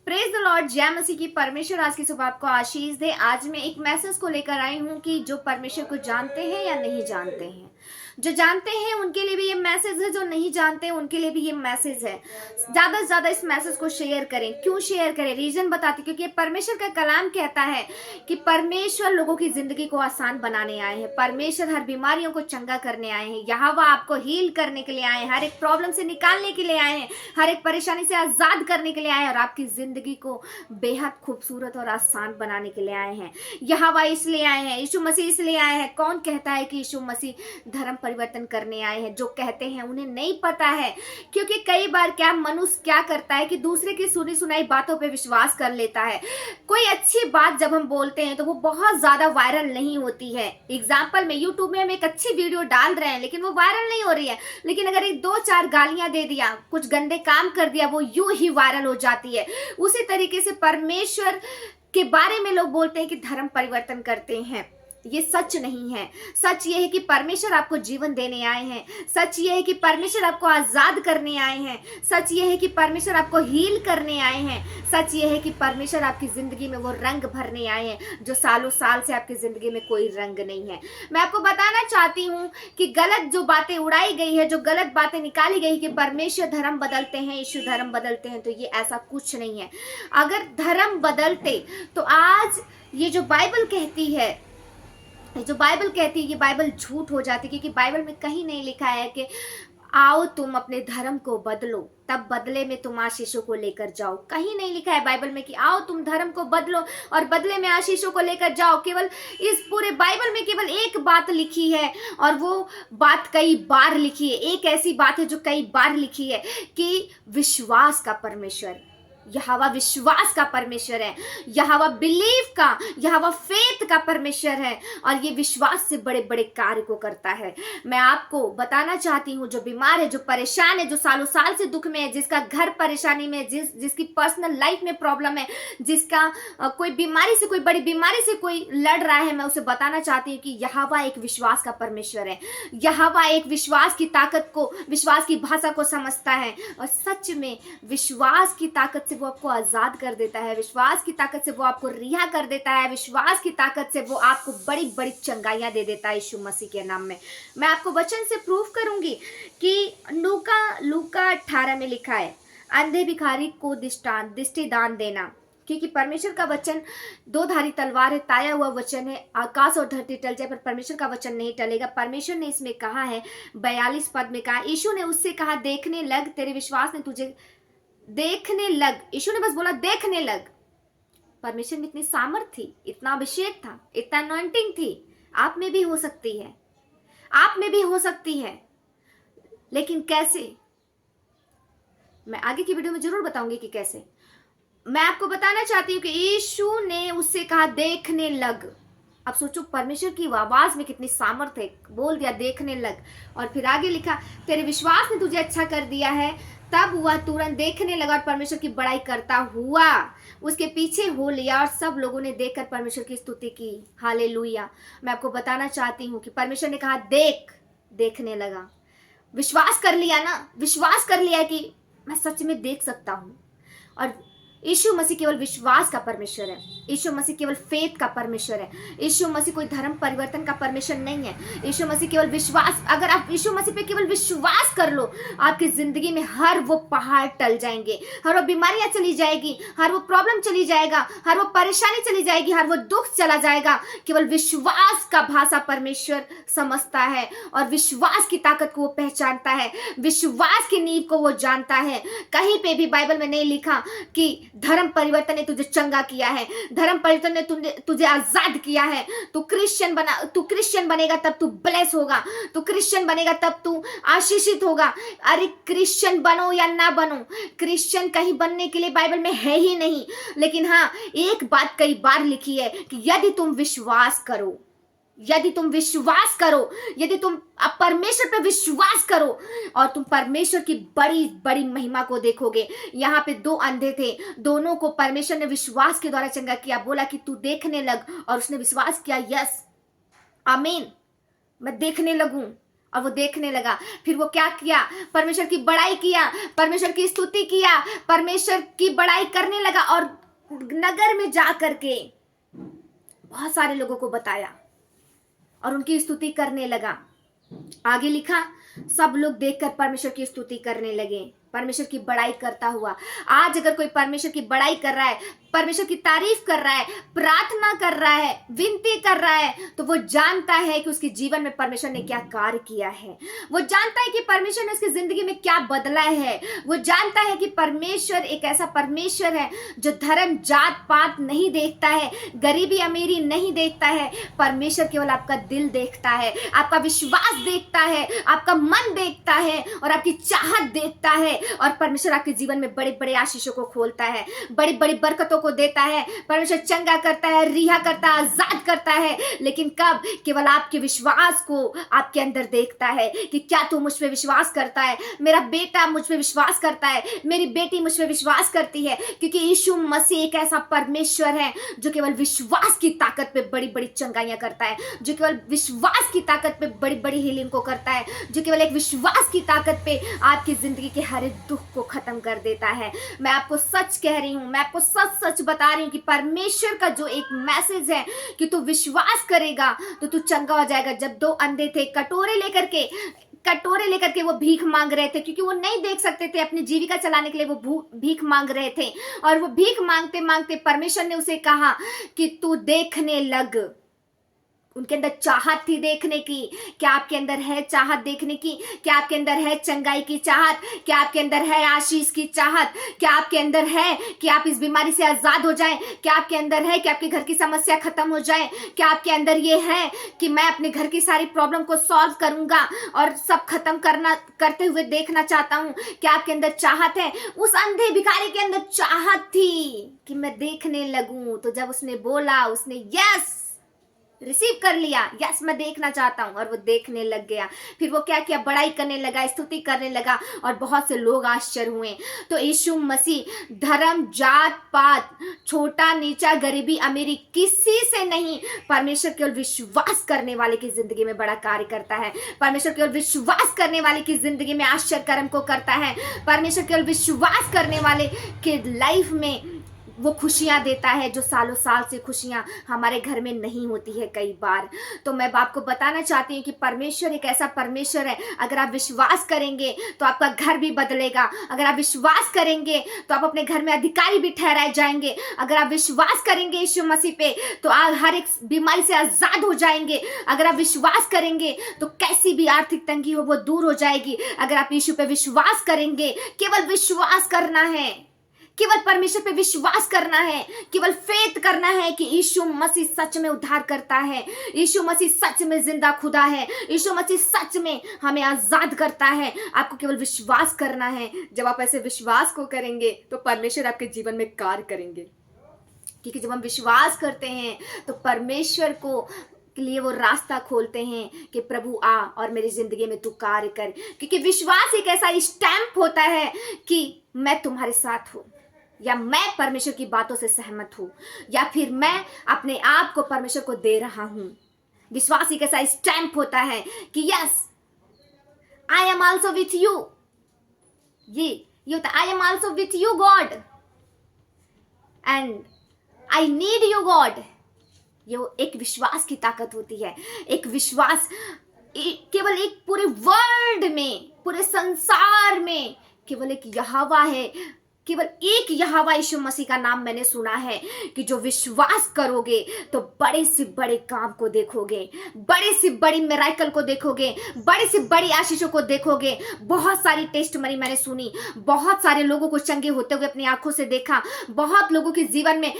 Praise the Lord, जय मसीह की। परमेश्वर आज की सुबह आपको आशीष दे। आज मैं एक मैसेज को लेकर आई हूँ कि जो परमेश्वर को जानते हैं या नहीं जानते हैं। जो जानते हैं उनके लिए भी ये मैसेज है, जो नहीं जानते हैं उनके लिए भी ये मैसेज है। ज्यादा से ज्यादा इस मैसेज को शेयर करें। क्यों शेयर करें? रीजन बताती, क्योंकि परमेश्वर का कलाम कहता है कि परमेश्वर लोगों की जिंदगी को आसान बनाने आए हैं। परमेश्वर हर बीमारियों को चंगा करने आए हैं। यहोवा आपको हील करने के लिए आए हैं, हर एक प्रॉब्लम से निकालने के लिए आए हैं, हर एक परेशानी से आजाद करने के लिए आए हैं और आपकी जिंदगी को बेहद खूबसूरत और आसान बनाने के लिए आए हैं। यहोवा इसलिए आए हैं, यीशु मसीह इसलिए आए हैं। कौन कहता है कि यीशु मसीह धर्म परिवर्तन करने आए हैं? जो कहते हैं उन्हें नहीं पता है, क्योंकि कई बार क्या मनुष्य क्या करता है कि दूसरे की सुनी सुनाई बातों पे विश्वास कर लेता है। कोई अच्छी बात जब हम बोलते हैं तो वो बहुत ज्यादा वायरल नहीं होती है। एग्जाम्पल में यूट्यूब में हम एक अच्छी वीडियो डाल रहे हैं लेकिन वो वायरल नहीं हो रही है, लेकिन अगर एक दो चार गालियां दे दिया, कुछ गंदे काम कर दिया, वो यूं ही वायरल हो जाती है। उसी तरीके से परमेश्वर के बारे में लोग बोलते हैं कि धर्म परिवर्तन करते हैं। ये सच नहीं है। सच ये है कि परमेश्वर आपको जीवन देने आए हैं। सच ये है कि परमेश्वर आपको आजाद करने आए हैं। सच ये है कि परमेश्वर आपको हील करने आए हैं। सच ये है कि परमेश्वर आपकी जिंदगी में वो रंग भरने आए हैं जो सालों साल से आपकी जिंदगी में कोई रंग नहीं है। मैं आपको बताना चाहती हूँ कि गलत जो बातें उड़ाई गई है, जो गलत बातें निकाली गई कि परमेश्वर धर्म बदलते हैं, यीशु धर्म बदलते हैं, तो ये ऐसा कुछ नहीं है। अगर धर्म बदलते तो आज ये जो बाइबल कहती है, ये बाइबल झूठ हो जाती, क्योंकि बाइबल में कहीं नहीं लिखा है कि आओ तुम अपने धर्म को बदलो, तब बदले में तुम आशीषों को लेकर जाओ। कहीं नहीं लिखा है बाइबल में कि आओ तुम धर्म को बदलो और बदले में आशीषों को लेकर जाओ। केवल इस पूरे बाइबल में केवल एक बात लिखी है और वो बात कई बार लिखी है। एक ऐसी बात है जो कई बार लिखी है कि विश्वास का परमेश्वर, यहोवा विश्वास का परमेश्वर है, यहोवा बिलीव का, यहोवा फेथ का परमेश्वर है और ये विश्वास से बड़े बड़े कार्य को करता है। मैं आपको बताना चाहती हूँ, जो बीमार है, जो परेशान है, जो सालों साल से दुख में है, जिसका घर परेशानी में, जिसकी पर्सनल लाइफ में प्रॉब्लम है, जिसका कोई बीमारी से, कोई बड़ी बीमारी से कोई लड़ रहा है, मैं उसे बताना चाहती हूँ कि यहोवा एक विश्वास का परमेश्वर है। यहोवा एक विश्वास की ताकत को, विश्वास की भाषा को समझता है और सच में विश्वास की ताकत से वो आपको आजाद कर देता है। विश्वास की ताकत से वो आपको रिहा कर देता है। विश्वास की ताकत से वो आपको बड़ी बड़ी चंगाइयां दे देता है यीशु मसीह के नाम में। मैं आपको वचन से प्रूफ करूंगी कि लूका 18 में लिखा है, अंधे भिखारी को दृष्टि दान देना, क्योंकि परमेश्वर का वचन दो धारी तलवार है, ताया हुआ वचन है। आकाश और धरती टल जाए पर परमेश्वर का वचन नहीं टलेगा। परमेश्वर ने इसमें कहा है, 42 पद में कहा, यीशु ने उससे कहा, देखने लग, तेरे विश्वास ने तुझे, देखने लग। यीशु ने बस बोला देखने लग। परमेश्वर में इतनी सामर्थ थी, इतना अभिषेक था, इतना अनॉइंटिंग थी। आप में भी हो सकती है, आप में भी हो सकती है, लेकिन कैसे? मैं आगे की वीडियो में जरूर बताऊंगी कि कैसे। मैं आपको बताना चाहती हूँ कि यीशु ने उससे कहा देखने लग। अब सोचो परमेश्वर की आवाज में कितनी सामर्थ है। बोल दिया देखने लग और फिर आगे लिखा, तेरे विश्वास ने तुझे अच्छा कर दिया है। तब वह तुरंत देखने लगा और परमेश्वर की बड़ाई करता हुआ उसके पीछे हो लिया और सब लोगों ने देखकर परमेश्वर की स्तुति की। हालेलुया। मैं आपको बताना चाहती हूँ कि परमेश्वर ने कहा देखने लगा। विश्वास कर लिया ना, विश्वास कर लिया कि मैं सच में देख सकता हूँ। और यीशु मसीह केवल विश्वास का परमेश्वर है। यीशु मसीह केवल फेथ का परमेश्वर है। यीशु मसीह कोई धर्म परिवर्तन का परमेश्वर नहीं है। यीशु मसीह केवल विश्वास, अगर आप यीशु मसीह पे केवल विश्वास कर लो, आपकी जिंदगी में हर वो पहाड़ टल जाएंगे, हर वो बीमारियां चली जाएगी, हर वो प्रॉब्लम चली जाएगा, हर वो परेशानी चली जाएगी, हर वो दुख चला जाएगा। केवल विश्वास का भाषा परमेश्वर समझता है और विश्वास की ताकत को वो पहचानता है, विश्वास की नींव को वो जानता है। कहीं पे भी बाइबल में नहीं लिखा कि धर्म परिवर्तन ने तुझे चंगा किया है, धर्म परिवर्तन ने तुझे आजाद किया है। तू क्रिश्चियन बनेगा तब तू ब्लेस होगा, तू क्रिश्चियन बनेगा तब तू आशीषित होगा। अरे क्रिश्चियन बनो या ना बनो, क्रिश्चियन कहीं बनने के लिए बाइबल में है ही नहीं, लेकिन हाँ एक बात कई बार लिखी है कि यदि तुम विश्वास करो, यदि तुम विश्वास करो, यदि तुम परमेश्वर पे विश्वास करो और तुम परमेश्वर की बड़ी बड़ी महिमा को देखोगे। यहाँ पे दो अंधे थे, दोनों को परमेश्वर ने विश्वास के द्वारा चंगा किया। बोला कि तू देखने लग और उसने विश्वास किया, यस आमीन, मैं देखने लगूं। और वो देखने लगा। फिर वो क्या किया, परमेश्वर की बड़ाई किया, परमेश्वर की स्तुति किया, परमेश्वर की बड़ाई करने लगा और नगर में जा करके बहुत सारे लोगों को बताया और उनकी स्तुति करने लगा। आगे लिखा, सब लोग देखकर परमेश्वर की स्तुति करने लगे, परमेश्वर की बड़ाई करता हुआ। आज अगर कोई परमेश्वर की बड़ाई कर रहा है, परमेश्वर की तारीफ कर रहा है, प्रार्थना कर रहा है, विनती कर रहा है, तो वो जानता है कि उसके जीवन में परमेश्वर ने क्या कार्य किया है। वो जानता है कि परमेश्वर ने उसकी जिंदगी में क्या बदला है। वो जानता है कि परमेश्वर एक ऐसा परमेश्वर है जो धर्म जात पात नहीं देखता है, गरीबी अमीरी नहीं देखता है। परमेश्वर केवल आपका दिल देखता है, आपका विश्वास देखता है, आपका मन देखता है और आपकी चाहत देखता है। और परमेश्वर आपके जीवन में बड़े बड़े आशीषों को खोलता है, बड़ी बड़ी बरकतों को देता है। परमेश्वर चंगा करता है, रिहा करता है, आजाद करता है। लेकिन कब? केवल आपके विश्वास को आपके अंदर देखता है कि क्या तू मुझ पे विश्वास करता है, मेरा बेटा मुझ पे विश्वास करता है, मेरी बेटी मुझ पे विश्वास करती है। क्योंकि यीशु मसीह एक ऐसा परमेश्वर है जो केवल विश्वास की ताकत पे बड़ी बड़ी चंगाइयां करता है, जो केवल विश्वास की ताकत पे बड़ी बड़ी हीलिंग को करता है, जो केवल एक विश्वास की ताकत पे आपकी जिंदगी के हर एक दुख को खत्म कर देता है। मैं आपको सच कह रही हूं, मैं आपको सच सच बता रही हूं कि परमेश्वर का जो एक मैसेज है कि तू विश्वास करेगा तो तू चंगा हो जाएगा। जब दो अंधे थे, कटोरे लेकर के वो भीख मांग रहे थे, क्योंकि वो नहीं देख सकते थे, अपनी जीविका चलाने के लिए वो भीख मांग रहे थे। और वो भीख मांगते मांगते परमेश्वर ने उसे कहा कि तू देखने लग। उनके अंदर चाहत थी देखने की। क्या आपके अंदर है चाहत देखने की? क्या आपके अंदर है चंगाई की चाहत? क्या आपके अंदर है आशीष की चाहत? क्या आपके अंदर है कि आप इस बीमारी से आजाद हो जाएं? क्या आपके अंदर है कि आपके घर की समस्या खत्म हो जाए? क्या आपके अंदर ये है कि मैं अपने घर की सारी प्रॉब्लम को सॉल्व करूंगा और सब खत्म करते हुए देखना चाहता हूं? क्या आपके अंदर चाहत है? उस अंधे भिखारी के अंदर चाहत थी कि मैं देखने लगूं। तो जब उसने बोला, उसने यस रिसीव कर लिया, यस मैं देखना चाहता हूं, और वो देखने लग गया। फिर वो क्या किया? बड़ाई करने लगा, स्तुति करने लगा और बहुत से लोग आश्चर्य हुए। तो यीशु मसीह धर्म जात पात, छोटा नीचा, गरीबी अमीरी किसी से नहीं, परमेश्वर केवल विश्वास करने वाले की जिंदगी में बड़ा कार्य करता है। परमेश्वर केवल विश्वास करने वाले की जिंदगी में आश्चर्य कर्म को करता है। परमेश्वर केवल विश्वास करने वाले के लाइफ में वो खुशियां देता है जो सालों साल से खुशियां हमारे घर में नहीं होती है कई बार। तो मैं आपको बताना चाहती हूँ कि परमेश्वर एक ऐसा परमेश्वर है, अगर आप विश्वास करेंगे तो आपका घर भी बदलेगा। अगर आप विश्वास करेंगे तो आप अपने घर में अधिकारी भी ठहराए जाएंगे। अगर आप विश्वास करेंगे यीशु मसीह पे तो आप हर एक बीमारी से आजाद हो जाएंगे। अगर आप विश्वास करेंगे तो कैसी भी आर्थिक तंगी हो वो दूर हो जाएगी। अगर आप यीशु पे विश्वास करेंगे, केवल विश्वास करना है, केवल परमेश्वर पे विश्वास करना है, केवल फेथ करना है कि यीशु मसीह सच में उद्धार करता है, यीशु मसीह सच में जिंदा खुदा है, यीशु मसीह सच में हमें आजाद करता है। आपको केवल विश्वास करना है। जब आप ऐसे विश्वास को करेंगे तो परमेश्वर आपके जीवन में कार्य करेंगे। क्योंकि जब हम विश्वास करते हैं तो परमेश्वर को के लिए वो रास्ता खोलते हैं कि प्रभु आ और मेरी जिंदगी में तू कार्य कर। क्योंकि विश्वास एक ऐसा स्टैंप होता है कि मैं तुम्हारे साथ हूं, या मैं परमेश्वर की बातों से सहमत हूं, या फिर मैं अपने आप को परमेश्वर को दे रहा हूं। विश्वास एक ऐसा स्टैंप होता है कि yes I am also with you. ये होता I am also with you God and I need you God. ये एक विश्वास की ताकत होती है। एक विश्वास केवल एक पूरे वर्ल्ड में, पूरे संसार में केवल एक यहोवा है, केवल एक यहोवा यीशु मसीह का नाम मैंने सुना है कि जो विश्वास करोगे तो बड़े से बड़े काम को देखोगे, बड़े से बड़ी मिरेकल को देखोगे, बड़े से बड़ी आशीषों को देखोगे। बहुत सारी टेस्टमनी मैंने सुनी, बहुत सारे लोगों को चंगे होते हुए अपनी आंखों से देखा। बहुत लोगों के जीवन में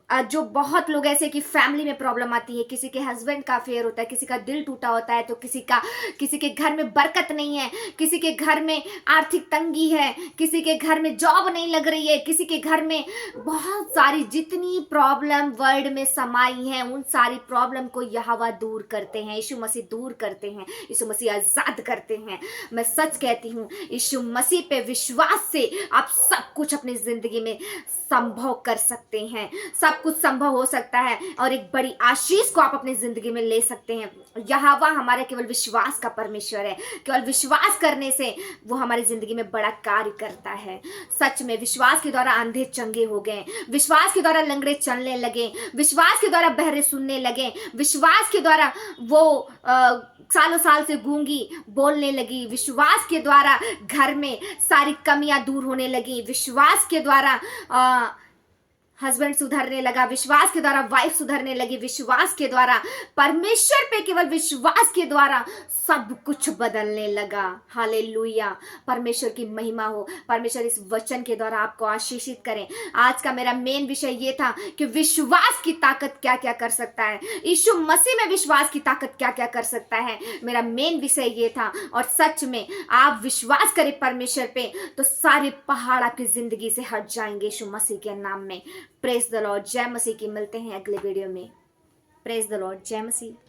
जो बहुत लोग ऐसे कि फैमिली में प्रॉब्लम आती है, किसी के हस्बैंड का अफेयर होता है, किसी का दिल टूटा होता है, तो किसी के घर में बरकत नहीं है, किसी के घर में आर्थिक तंगी है, किसी के घर में जॉब नहीं लग रही है, किसी के घर में बहुत सारी जितनी प्रॉब्लम वर्ल्ड में समाई हैं, उन सारी प्रॉब्लम को यहोवा दूर करते हैं, यीशु मसीह दूर करते हैं, यीशु मसीह आजाद करते हैं। मैं सच कहती हूँ, यीशु मसीह पे विश्वास से आप सब कुछ अपनी जिंदगी में संभव कर सकते हैं, सब कुछ संभव हो सकता है और एक बड़ी आशीष को आप अपनी जिंदगी में ले सकते हैं। यहोवा हमारे केवल विश्वास का परमेश्वर है, केवल विश्वास करने से वो हमारी जिंदगी में बड़ा कार्य करता है। सच में विश्वास के द्वारा अंधे चंगे हो गए, विश्वास के द्वारा लंगड़े चलने लगे, विश्वास के द्वारा बहरे सुनने लगे, विश्वास के द्वारा वो सालों साल से गूंगी बोलने लगी, विश्वास के द्वारा घर में सारी कमियां दूर होने लगी, विश्वास के द्वारा हस्बैंड सुधरने लगा, विश्वास के द्वारा वाइफ सुधरने लगी, विश्वास के द्वारा परमेश्वर पे केवल विश्वास के द्वारा सब कुछ बदलने लगा। हालेलुया, परमेश्वर की महिमा हो। परमेश्वर इस वचन के द्वारा आपको आशीषित करें। आज का मेरा मेन विषय ये था कि विश्वास की ताकत क्या क्या कर सकता है, यीशु मसीह में विश्वास की ताकत क्या क्या कर सकता है, मेरा मेन विषय ये था। और सच में आप विश्वास करें परमेश्वर पे तो सारे पहाड़ आपकी जिंदगी से हट जाएंगे यीशु मसीह के नाम में। Praise the Lord. जय मसीह की। मिलते हैं अगले वीडियो में। Praise the Lord. जय मसीह।